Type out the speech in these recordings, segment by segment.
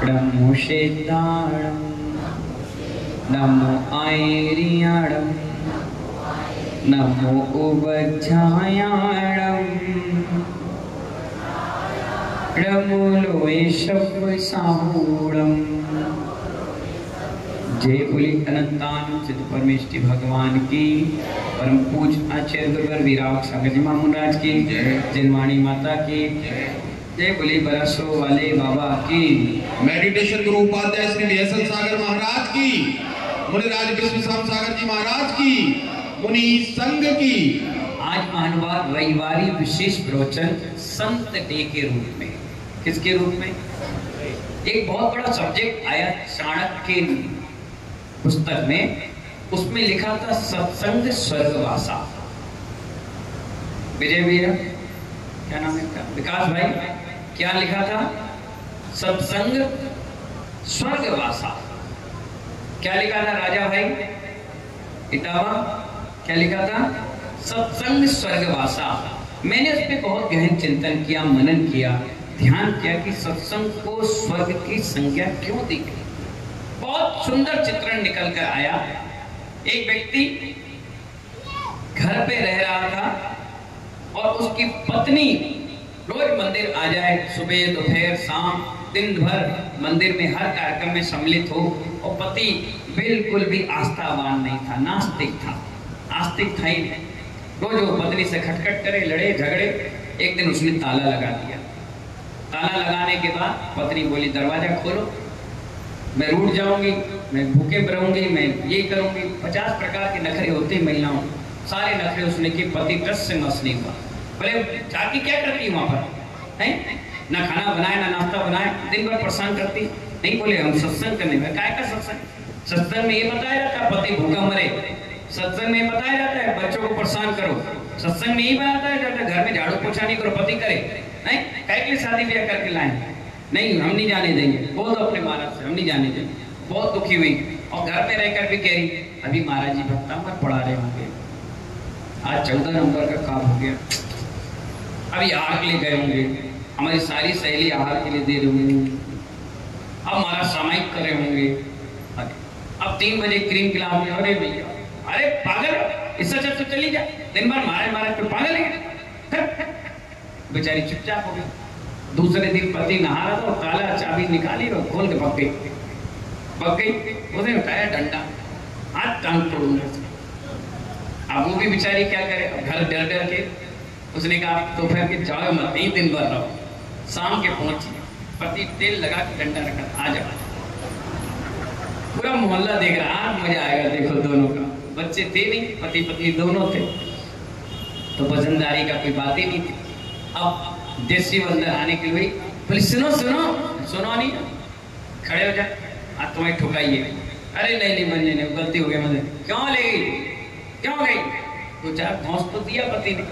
नमो शेताणं नमो आयरियाणं नमो उबझायाणं नमो लोए शब्द साहूणं। जय बोली अनंतानंद सिद्ध परमेष्टि भगवान की। परम पूज आचार्य गुरुवर वीराग सागर जी महाराज की जनवाणी माता की जय बोली बरसो वाले बाबा की। मेडिटेशन गुरु उपाध्याय श्री व्यसन सागर महाराज की, मुनिराज विष्णु श्याम सागर जी महाराज की, मुनि संघ की। आज महानुभाव रविवारी विशेष प्रवचन संत डे के रूप में। किसके रूप में? एक बहुत बड़ा सब्जेक्ट आया चाणक्य की पुस्तक में, उसमें लिखा था सत्संग स्वर्गवासा। विजय भैया क्या नाम है का? विकास भाई क्या लिखा था? सत्संग स्वर्गवासा। क्या लिखा था राजा भाई इटावा? क्या लिखा था? सत्संग स्वर्गवासा। मैंने उस पर बहुत गहन चिंतन किया, मनन किया, ध्यान किया कि सत्संग को स्वर्ग की संज्ञा क्यों दी गई। बहुत सुंदर चित्रण निकल कर आया। एक व्यक्ति घर पे रह रहा था और उसकी पत्नी रोज मंदिर आ जाए, सुबह दोपहर शाम दिन भर मंदिर में हर कार्यक्रम में सम्मिलित हो, और पति बिल्कुल भी आस्थावान नहीं था, नास्तिक था, आस्तिक था ही नहीं। रोज वो पत्नी से खटखट करे, लड़े झगड़े। एक दिन उसने ताला लगा दिया। ताला लगाने के बाद पत्नी बोली दरवाजा खोलो, मैं रूठ जाऊंगी, मैं भूखे रहूंगी, मैं ये करूंगी। 50 प्रकार के नखरे होते हैं महिलाओं, सारे नखरे उसने किए। पति टस से मस नहीं हुआ। बोले जाके क्या करती वहां पर है? ना खाना बनाए ना नाश्ता बनाए, दिन भर परेशान करती। नहीं, बोले हम सत्संग करने में। काय का सत्संग? सत्संग में ये बताया जाता है पति भूखा मरे, सत्संग में बताया जाता है बच्चों को परेशान करो, सत्संग में यही बताया जाता है घर में झाड़ू पोछा नहीं करो, पति करे। नहीं, काय के लिए शादी ब्याह करके लाए? नहीं, हम नहीं जाने देंगे। बोल दो अपने महाराज से, हम नहीं जाने देंगे। बहुत दुखी हुई और घर में रहकर भी कह रही अभी महाराज जी भक्तामृत पढ़ा रहे होंगे, आज 14 नंबर का काम हो गया, अभी आहार के लिए गए होंगे, हमारी सारी सहेली आहार के लिए दे रही होंगी, अब महाराज सामायिक कर रहे होंगे, अब 3 बजे क्रीम खिलाओगे। अरे भैया, अरे पागल, इससे अच्छा तो चली जा, दिन भर महाराज महाराज तो पागल है। बेचारी चुपचाप हो गई। दूसरे दिन पति नहा रहा था और ताला चाबी निकाली और खोल के पक गई। उसने उठाया डंडा, हाथ टांग तोड़ूंगा। अब वो भी बेचारी क्या करे, घर डर डर के उसने कहा दोपहर के जाओ मत, नहीं दिन भर रहो। शाम के पहुंची, पति तेल लगा के डंडा रखा, आ जाओ। पूरा मोहल्ला देख रहा, आज मजा आएगा देखो दोनों का। बच्चे थे नहीं, पति पत्नी दोनों थे, तो वजनदारी का कोई बात ही नहीं थी। अब देसी अंदर आने के लिए बोले सुनो सुनो सुनो, नहीं खड़े हो जाए, आज तुम्हें ठुकाइए। अरे नहीं नहीं बनने नहीं, गलती हो गई मुझे। क्यों ले गई, क्यों गई? तो 4 घोंस तो दिया पति ने।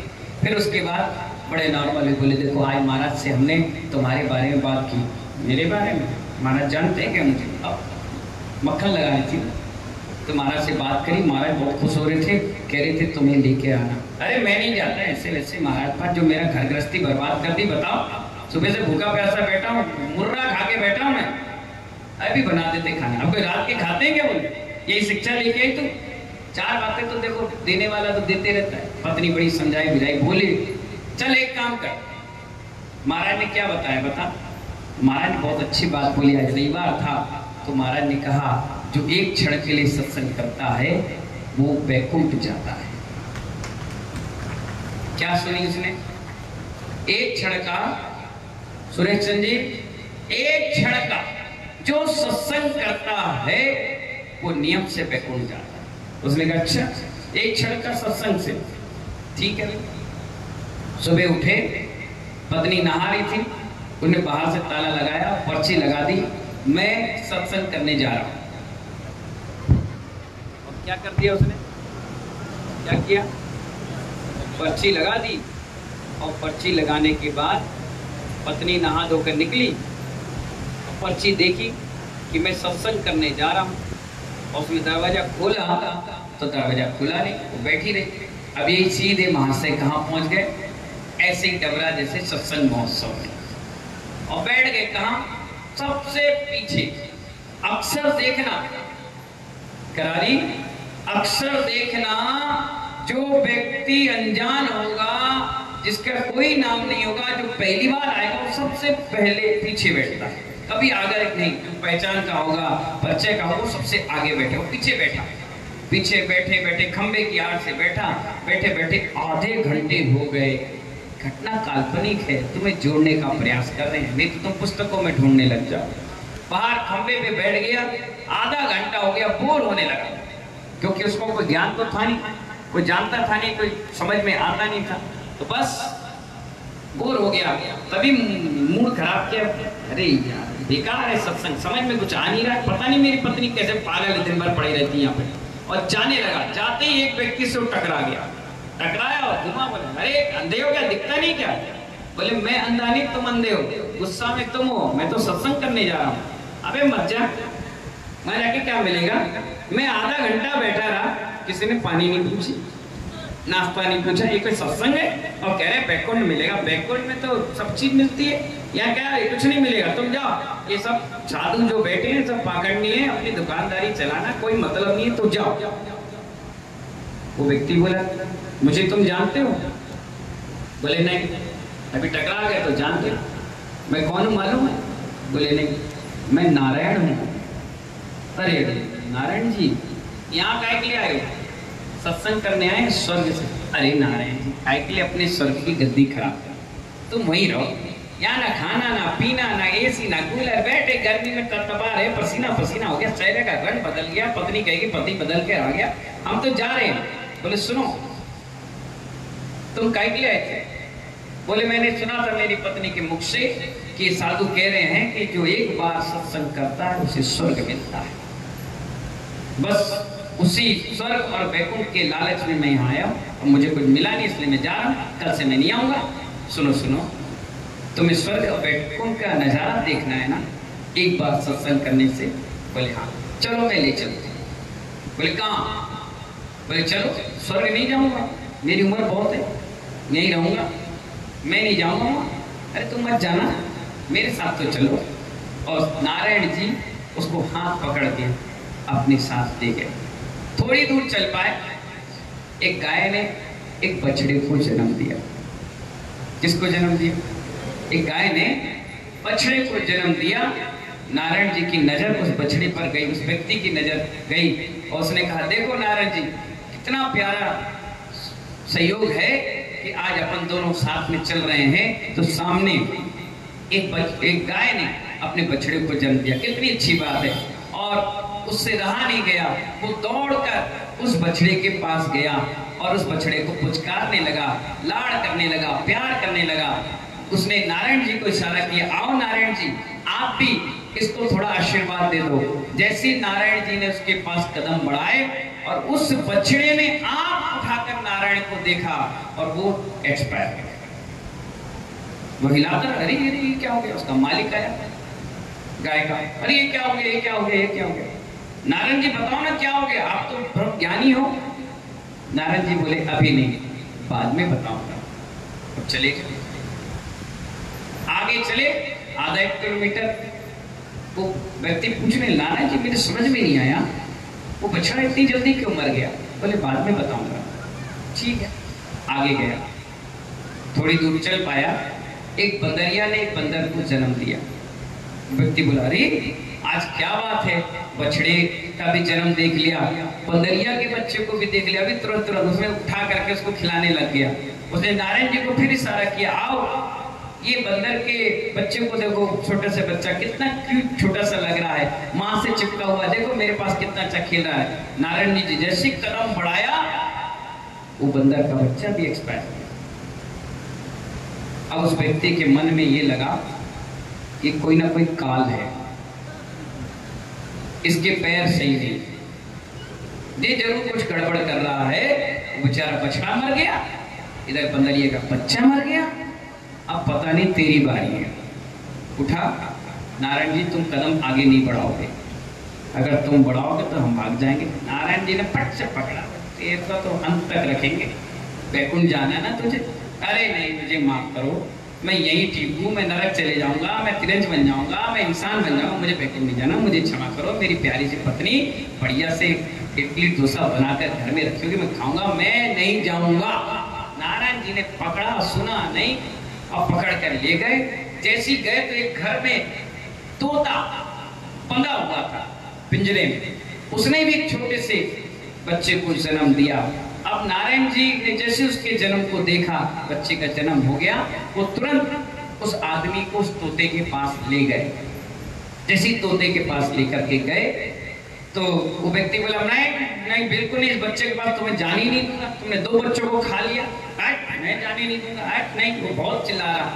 फिर उसके बाद बड़े नॉर्मल बोले देखो आज महाराज से हमने तुम्हारे बारे में बात की। मेरे बारे में? महाराज जानते हैं क्या मुझे? अब मक्खन लगानी थी तो महाराज से बात करी। महाराज बहुत खुश हो रहे थे, कह रहे थे तुम्हें लेके आना। अरे मैं नहीं जाता ऐसे वैसे महाराज पास, जो मेरा घर गृहस्थी बर्बाद कर दी। बताओ, सुबह से भूखा प्यासा बैठा हूँ, मुर्रा खा के बैठा हूँ मैं। अभी बना देते खाना, अब कोई रात के खाते हैं क्या? बोले यही शिक्षा लेके आई। तो 4 बातें तो देखो, देने वाला तो देते रहता है। पत्नी बड़ी समझाई बुझाई, बोली चल एक काम कर। महाराज ने क्या बताया बता? महाराज ने बहुत अच्छी बात बोली। आज रविवार था तो महाराज ने कहा जो एक क्षण के लिए सत्संग करता है वो वैकुंठ जाता है। क्या सुनी उसने? एक क्षण का, सुरेश चंद जी, एक क्षण का जो सत्संग करता है वो नियम से वैकुंठ जाता है। उसने कहा अच्छा, एक क्षण का सत्संग से ठीक है। सुबह उठे, पत्नी नहा रही थी, उन्हें बाहर से ताला लगाया, पर्ची लगा दी, मैं सत्संग करने जा रहा हूं। और क्या कर दिया उसने? क्या किया? पर्ची लगा दी। और पर्ची लगाने के बाद पत्नी नहा धोकर निकली, पर्ची देखी कि मैं सत्संग करने जा रहा हूँ, और उसने दरवाजा खोला तो दरवाजा खुला नहीं, वो बैठी रही। अब यही सीधे महाशय कहाँ पहुँच गए? ऐसे ही डबरा जैसे सत्संग महोत्सव में, और बैठ गए। कहाँ? सबसे पीछे। अक्सर देखना करारी, अक्सर देखना जो व्यक्ति अनजान होगा, जिसका कोई नाम नहीं होगा, जो पहली बार आएगा वो सबसे पहले पीछे बैठता है, कभी आगे नहीं। पहचान का होगा, परिचय का होगा, सबसे आगे बैठे, वो पीछे बैठा। पीछे बैठे बैठे खंबे की आड़ से बैठा, बैठे बैठे आधे घंटे हो गए। घटना काल्पनिक है, तुम्हें जोड़ने का प्रयास कर रहे हैं, नहीं तो तुम पुस्तकों में ढूंढने लग जाओ। बाहर खंबे पे बैठ गया, आधा घंटा हो गया, बोर होने लगा, क्योंकि उसको कोई ज्ञान तो था नहीं, कोई जानता था नहीं, कोई समझ में आता नहीं था, तो बस बोर हो गया। तभी मूड खराब किया, अरे यार बेकार है सत्संग, समझ में कुछ आ नहीं रहा, पता नहीं मेरी पत्नी कैसे पागल दिन भर पड़ी रहती है यहाँ पे। और जाने लगा, जाते ही एक व्यक्ति से वो टकरा गया, टकराया और घुमा, बोले अरे अंधे हो क्या, दिखता नहीं क्या? बोले मैं अंधा नहीं, तुम अंधे हो, गुस्सा में तुम हो, मैं तो सत्संग करने जा रहा हूँ। अबे मत जा, मैं जाके क्या मिलेगा? मैं आधा घंटा बैठा रहा, किसी ने पानी नहीं पूछी, नाश्ता नहीं पूछा, ये कोई सत्संग है? और कह रहे बैकवर्ड मिलेगा, बैकवर्ड में तो सब चीज मिलती है, यहाँ क्या है? कुछ नहीं मिलेगा, तुम जाओ। ये सब साधु जो बैठे हैं सब पाखंडी है, अपनी दुकानदारी चलाना कोई मतलब नहीं है, तो जाओ। वो व्यक्ति बोला मुझे तुम जानते हो? बोले नहीं। अभी टकरा गए तो जानते हो? मैं कौन हूँ मालूम है? बोले नहीं, मैं नारायण हूँ। अरे नारायण जी, यहाँ काय के लिए आए हो? सत्संग करने आए स्वर्ग से। अरे नारायण जी, काय के लिए अपने स्वर्ग की गद्दी खराब कर, तुम वहीं रहो, यहाँ ना खाना ना पीना ना एसी ना कूलर, बैठे गर्मी में तपतपा रहे, पसीना पसीना हो गया, चेहरे का रंग बदल गया, पत्नी कहेगी पति बदल के आ गया, हम तो जा रहे हैं। बोले सुनो, तुम काय के लिए आए थे? बोले मैंने सुना था मेरी पत्नी के मुख से कि साधु कह रहे हैं कि जो एक बार सत्संग करता है उसे स्वर्ग मिलता है। बस उसी स्वर्ग और वैकुंठ के लालच में मैं यहाँ आया और मुझे कुछ मिला नहीं, इसलिए मैं जा रहा हूँ, कल से मैं नहीं आऊंगा। सुनो सुनो, तुम्हें स्वर्ग और वैकुंठ का नजारा देखना है ना, एक बार सत्संग करने से। बोले हाँ चलो मैं ले चलती। बोले कहाँ? बोले चलो, स्वर्ग नहीं जाऊंगा, मेरी उम्र बहुत है, यहीं रहूंगा, मैं नहीं जाऊंगा। अरे तुम मत जाना, मेरे साथ तो चलो। और नारायण जी उसको हाथ पकड़ के अपने साथ ले गए। थोड़ी दूर चल पाए, एक गाय ने एक बछड़े को जन्म दिया। किसको जन्म दिया? एक गाय ने बछड़े को जन्म दिया। नारायण जी की नजर उस बछड़े पर गई, उस व्यक्ति की नजर गई और उसने कहा देखो नारायण जी, कितना प्यारा सहयोग है कि आज अपन दोनों साथ में चल रहे हैं। तो सामने एक गाय ने अपने बछड़े को जन्म दिया, कितनी अच्छी बात है। और उससे रहा नहीं गया, वो दौड़कर उस बछड़े के पास गया और उस बछड़े को पुचकारने लगा, लाड़ करने लगा, प्यार करने लगा। उसने नारायण जी को इशारा किया, आओ नारायण जी, आप भी इसको थोड़ा आशीर्वाद दे दो। जैसे नारायण जी ने उसके पास कदम बढ़ाए और उस बछड़े ने आंख उठाकर नारायण को देखा और वो एक्सपायर हो गया। वो हिलाकर अरे अरे क्या हो गया? उसका मालिक आया गाय का, अरे ये क्या हो गया, ये क्या हो गया, ये क्या हो गया? नारायण जी बताओ ना क्या हो गया, आप तो ब्रह्म ज्ञानी हो। नारायण जी बोले अभी नहीं, बाद में बताऊंगा। अब चले आगे चले, आधा 1 किलोमीटर। वो व्यक्ति पूछने, नारायण जी मेरे समझ में नहीं आया, वो बछड़ा इतनी जल्दी क्यों मर गया? बोले बाद में बताऊंगा। ठीक है, आगे गया, थोड़ी दूर चल पाया, एक बंदरिया ने एक बंदर को जन्म दिया। व्यक्ति बोला अरे आज क्या बात है, बछड़े का भी जन्म देख लिया, बंदरिया के बच्चे को भी देख लिया। अभी तुरंत तुरंत उसने उठा करके उसको खिलाने लग गया। उसने नारायण जी को फिर इशारा किया, आओ ये बंदर के बच्चे को देखो, छोटा सा बच्चा कितना क्यूट छोटा सा लग रहा है, माँ से चिपका हुआ, देखो मेरे पास कितना अच्छा खेल रहा है। नारायण जी जैसे कदम बढ़ाया, वो बंदर का बच्चा भी एक्सपायर हो गया। अब उस व्यक्ति के मन में ये लगा कि कोई ना कोई काल है, इसके पैर सही नहीं, ये जरूर कुछ गड़बड़ कर रहा है। बेचारा बछड़ा मर गया, इधर बंदरिये का बच्चा मर गया, अब पता नहीं तेरी बारी है। उठा, नारायण जी तुम कदम आगे नहीं बढ़ाओगे, अगर तुम बढ़ाओगे तो हम भाग जाएंगे। नारायण जी ने फट से पकड़ा, तेरे को तो अंत तक रखेंगे, वैकुंठ जाना है ना तुझे। अरे नहीं, मुझे माफ करो, मैं यही ठीक हूँ, मैं नरक चले जाऊंगा, मैं तिरंज बन जाऊंगा, मैं इंसान बन जाऊंगा, मुझे बैकुंठ नहीं जाना, मुझे क्षमा करो। मेरी प्यारी सी पत्नी बढ़िया से इडली डोसा बनाकर घर में रखियोगी, मैं खाऊंगा, मैं नहीं जाऊंगा। नारायण जी ने पकड़ा, सुना नहीं और पकड़ कर ले गए। जैसे गए तो एक घर में तोता बंधा हुआ था पिंजरे में, उसने भी एक छोटे से बच्चे को जन्म दिया। अब नारायण जी ने जैसे उसके जन्म को देखा, बच्चे का जन्म हो गया, वो तुरंत उस आदमी को उस तोते के पास ले गए। जैसे तोते के पास लेकर के गए तो वो व्यक्ति बोला नहीं नहीं बिल्कुल नहीं, इस बच्चे के पास तुम्हें जाने ही नहीं दूंगा, तुमने 2 बच्चों को खा लिया, मैं जाने नहीं दूंगा, नहीं। वो बहुत चिल्ला रहा।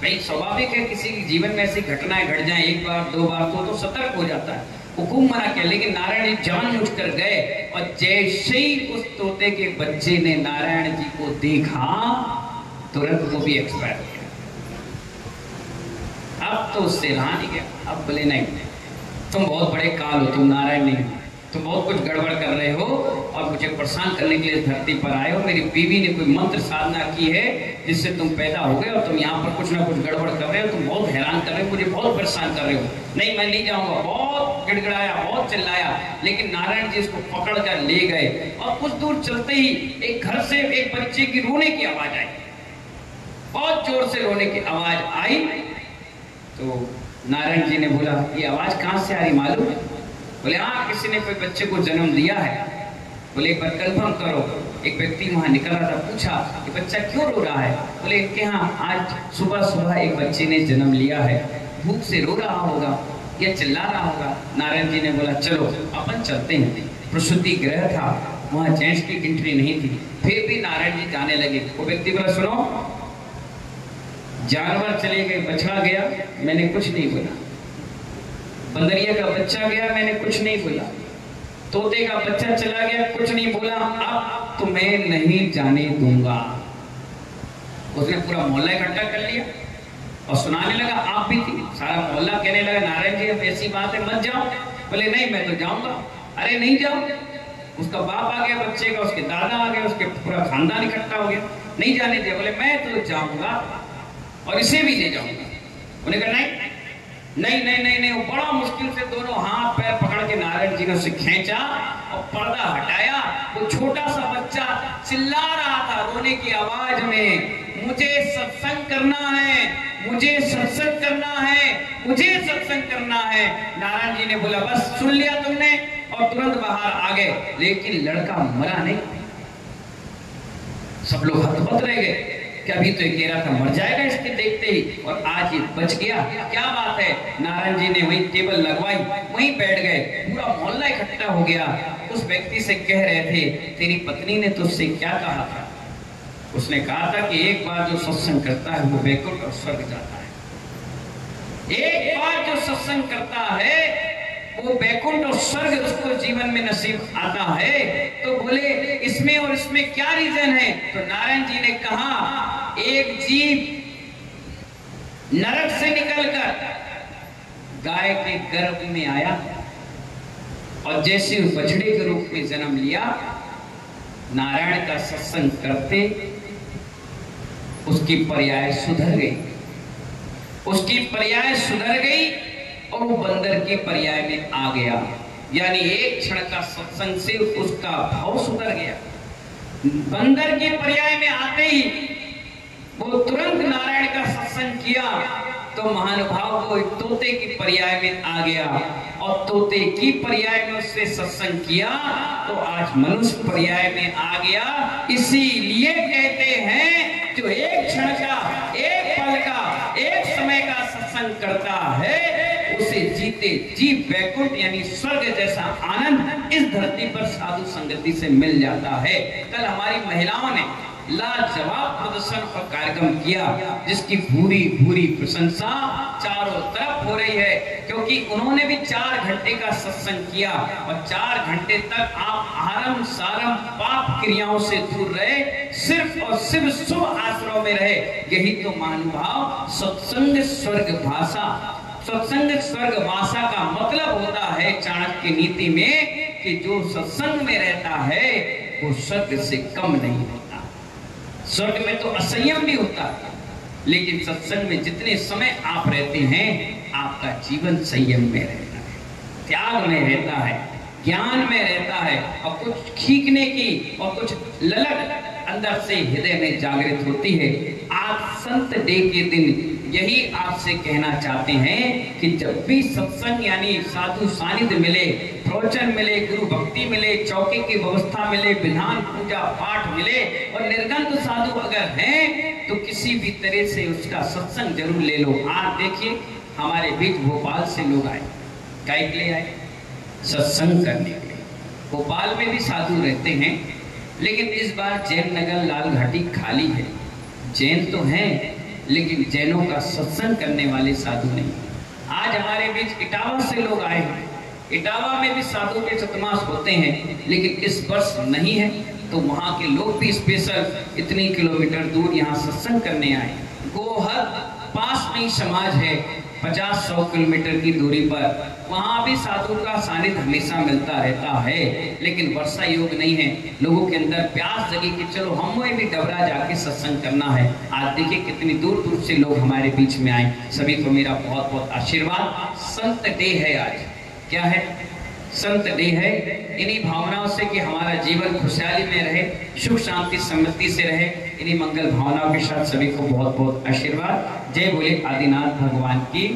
भाई स्वाभाविक है, किसी के जीवन में ऐसी घटनाएं घट जाए 1 बार 2 बार तो सतर्क हो जाता है। वो खूब मना किया, लेकिन नारायण जी जानबूझ कर गए और जैसे ही उस तोते के बच्चे ने नारायण जी को देखा तुरंत वो भी एक्सपायर हो गया। अब तो उससे रहा नहीं गया। अब बोले नहीं, तुम बहुत बड़े काल हो, तुम नारायण नहीं, तुम बहुत कुछ गड़बड़ कर रहे हो और मुझे परेशान करने के लिए धरती पर आए हो। मेरी बीवी ने कोई मंत्र साधना की है जिससे तुम पैदा हो गए और तुम यहाँ पर कुछ ना कुछ गड़बड़ कर रहे हो, तुम बहुत हैरान कर रहे हो, मुझे बहुत परेशान कर रहे हो। नहीं मैं नहीं जाऊंगा। बहुत गिड़गिड़ाया, बहुत चिल्लाया, लेकिन नारायण जी उसको पकड़ कर ले गए। और कुछ दूर चलते ही एक घर से एक बच्चे की रोने की आवाज आई, बहुत जोर से रोने की आवाज आई। तो नारायण जी ने बोला ये आवाज कहां से आ रही मालूम? बोले हाँ, किसी ने कोई बच्चे को जन्म दिया है। बोले एक बार कंफर्म करो। एक व्यक्ति वहां निकल रहा था, पूछा कि बच्चा क्यों रो रहा है? बोले कि हाँ, आज सुबह सुबह एक बच्चे ने जन्म लिया है, भूख से रो रहा होगा या चिल्ला रहा होगा। नारायण जी ने बोला चलो अपन चलते हैं। प्रसूति गृह था, वहां जेंट्स की एंट्री नहीं थी, फिर भी नारायण जी जाने लगे। वो व्यक्ति बोला सुनो, जानवर चले गए, बछड़ा गया, मैंने कुछ नहीं बोला, बंदरिया का बच्चा गया, मैंने कुछ नहीं बोला, तोते का बच्चा चला गया, कुछ नहीं बोला, अब तुम्हें नहीं जाने दूंगा। उसने पूरा मोहल्ला इकट्ठा कर लिया और सुनाने लगा, आप भी थी। सारा मोहल्ला कहने लगा नारायण जी अब ऐसी बात है मत जाओ। बोले नहीं मैं तो जाऊंगा। अरे नहीं जाओ। उसका बाप आ गया बच्चे का, उसके दादा आ गए, उसके पूरा खानदान इकट्ठा हो गया, नहीं जाने दिया। बोले मैं तो जाऊंगा और इसे भी ले जाऊंगा। उन्होंने कहा नहीं नहीं नहीं नहीं नहीं। वो बड़ा मुश्किल से दोनों हाथ पैर पकड़ के नारायण जी ने उसे खींचा और पर्दा हटाया। वो छोटा सा बच्चा चिल्ला रहा था रोने की आवाज में, मुझे सत्संग करना है, मुझे सत्संग करना है, मुझे सत्संग करना है। नारायण जी ने बोला बस सुन लिया तुमने, और तुरंत बाहर आ गए। लेकिन लड़का मरा नहीं। सब लोग हतबत रह गए कि अभी तो कह रहा था मर जाएगा इसके देखते ही, और आज ये बच गया, क्या बात है। नारायण जी ने वही टेबल लगवाई, वहीं बैठ गए, पूरा मोहल्ला इकट्ठा हो गया। उस व्यक्ति से कह रहे थे तेरी पत्नी ने तुझसे क्या कहा था? उसने कहा था कि एक बार जो सत्संग करता है वो वैकुंठ और स्वर्ग जाता है। एक बार जो सत्संग करता है वो वैकुंठ और स्वर्ग उसको जीवन में नसीब आता है। तो बोले इसमें और इसमें क्या रीजन है? तो नारायण जी ने कहा एक जीव नरक से निकलकर गाय के गर्भ में आया और जैसे बछड़े के रूप में जन्म लिया, नारायण का सत्संग करते उसकी पर्याय सुधर गई, उसकी पर्याय सुधर गई और वो बंदर की पर्याय में आ गया। यानी एक क्षण का सत्संग से उसका भाव सुधर गया। बंदर के पर्याय में आते ही वो तुरंत नारायण का सत्संग किया तो महानुभाव वो तोते की पर्याय में आ गया, और तोते की पर्याय में उससे सत्संग किया तो आज मनुष्य पर्याय में आ गया। इसीलिए कहते हैं जो एक क्षण का, एक पल का, एक समय का सत्संग करता है उसे जीते जी वैकुंठ यानी स्वर्ग जैसा आनंद इस धरती पर साधु संगति से मिल जाता है। कल हमारी महिलाओं ने लाजवाब प्रदर्शन और कार्यक्रम किया जिसकी भूरी भूरी प्रशंसा चारों तरफ हो रही है, क्योंकि उन्होंने भी 4 घंटे का सत्संग किया और 4 घंटे तक आप आरम सारम पाप क्रियाओं से दूर रहे, सिर्फ और सिर्फ शुभ आश्रम में रहे। यही तो महानुभाव सत्संग स्वर्ग भाषा, सत्संग स्वर्ग भाषा का मतलब होता है चाणक्य नीति में कि जो सत्संग में रहता है वो स्वर्ग से कम नहीं होता। स्वर्ग में तो असंयम भी होता है, लेकिन सत्संग में जितने समय आप रहते हैं आपका जीवन संयम में रहता है, त्याग में रहता है, ज्ञान में रहता है, और कुछ खींचने की और कुछ ललक अंदर से हृदय में जागृत होती है। आज संत डे के दिन यही आपसे कहना चाहते हैं कि जब भी सत्संग यानी साधु सानिध्य मिले, प्रवचन मिले, गुरु भक्ति मिले, चौके की व्यवस्था मिले, विधान पूजा पाठ मिले और निर्गंत साधु अगर हैं तो किसी भी तरह से उसका सत्संग जरूर ले लो। आज देखिए हमारे बीच भोपाल से लोग आए, काहे के लिए आए? सत्संग करने के लिए। भोपाल में भी साधु रहते हैं, लेकिन इस बार जैन नगर लाल घाटी खाली है। जैन तो हैं लेकिन जैनों का सत्संग करने वाले साधु नहीं। आज हमारे बीच इटावा से लोग आए हैं, इटावा में भी साधु के चतुर्मास होते हैं, लेकिन इस वर्ष नहीं है, तो वहाँ के लोग भी स्पेशल इतने किलोमीटर दूर यहाँ सत्संग करने आए। गोहर पास में ही समाज है, 50-100 किलोमीटर की दूरी पर, वहाँ भी साधु का सानिध्य हमेशा मिलता रहता है, लेकिन वर्षा योग नहीं है। लोगों के अंदर प्यास जगी कि चलो हमें भी डबरा जाके सत्संग करना है। आज देखिए कितनी दूर दूर से लोग हमारे बीच में आए, सभी को मेरा बहुत बहुत आशीर्वाद। संत डे है आज, क्या है? संत डे है। इन्हीं भावनाओं से कि हमारा जीवन खुशहाली में रहे, सुख शांति समृद्धि से रहे, इन्हीं मंगल भावनाओं के साथ सभी को बहुत बहुत आशीर्वाद। जय बोले आदिनाथ भगवान की।